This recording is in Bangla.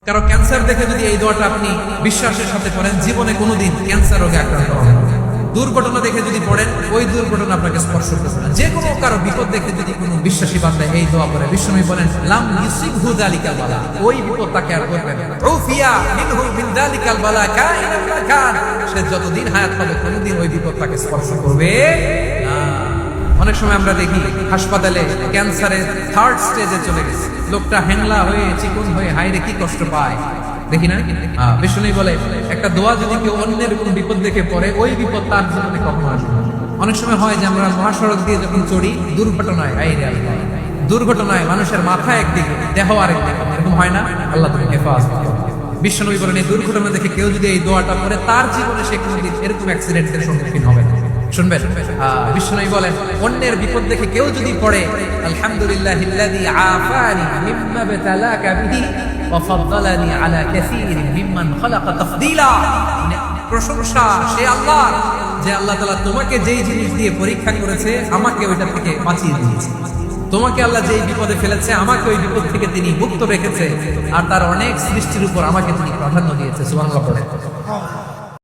কারো ক্যান্সার দেখে যদি এই দোয়াটা আপনি বিশ্বাসের সাথে পড়েন, জীবনে কোনোদিন ক্যান্সার রোগে আক্রান্ত হবেন না। দুর্ঘটনা দেখে যদি পড়েন, ওই দুর্ঘটনা আপনাকে স্পর্শ করবে না। যে কোনো কারো বিপদ দেখে যদি কোনো বিশ্বাসী বান্দা এই দোয়া পড়ে, বিশ্বনবী বলেন লাম ইউসিবহু যালিকাল বালা, ওই বিপদ তাকে আর করবে না। উফিয়া মিনহু মিন যালিকাল বালা কাইনান মা কান, সে যতদিন হায়াত পাবে কোনোদিন ওই বিপদ তাকে স্পর্শ করবে না। অনেক সময় আমরা দেখি হাসপাতালে ক্যান্সারের 3rd স্টেজে চলে গেছে, লোকটা হ্যাংলা হয়ে চিকন হয়ে হাইরে কি কষ্ট পায় দেখি না। বিষ্ণু বলে একটা দোয়া যদি কেউ অন্যের কোন বিপদ দেখে পড়ে, ওই বিপদ তার জীবনে কখনো আসবে না। অনেক সময় হয় যে আমরা মহাসড়ক দিয়ে যখন চড়ি, দুর্ঘটনায় দুর্ঘটনায় মানুষের মাথা একদিকে দেহ আরেকদিকে, এরকম হয় না? আল্লাহ তুমি হেফাজত করো। বিশ্বনবী বলেন এই দুর্ঘটনা দেখে কেউ যদি এই দোয়াটা পড়ে, তার জীবনে সে কোনোদিন এরকম অ্যাক্সিডেন্টের সম্মুখীন হবে না। শুনবেন, বিশ্বনবী বলেন অন্যের বিপদ দেখে কেউ যদি পড়ে, আলহামদুলিল্লাহিল্লাযী আফানি মিম্মা বাতালাকা বিহি ওয়া ফাদ্দালানি আলা কাসীরিন মিম্মান খালাকা তাফদীলা, প্রশংসা সে আল্লাহর যে আল্লাহ তাআলা তোমাকে যেই জিনিস দিয়ে পরীক্ষা করেছে, আমাকে ওইটা থেকে বাঁচিয়ে দিয়েছে। তোমাকে আল্লাহ যেই বিপদে ফেলেছে, আমাকে ওই বিপদ থেকে তিনি মুক্ত রেখেছে, আর তার অনেক সৃষ্টির উপর আমাকে তিনি প্রাধান্য দিয়েছে। সুবহানাল্লাহ পড়ে।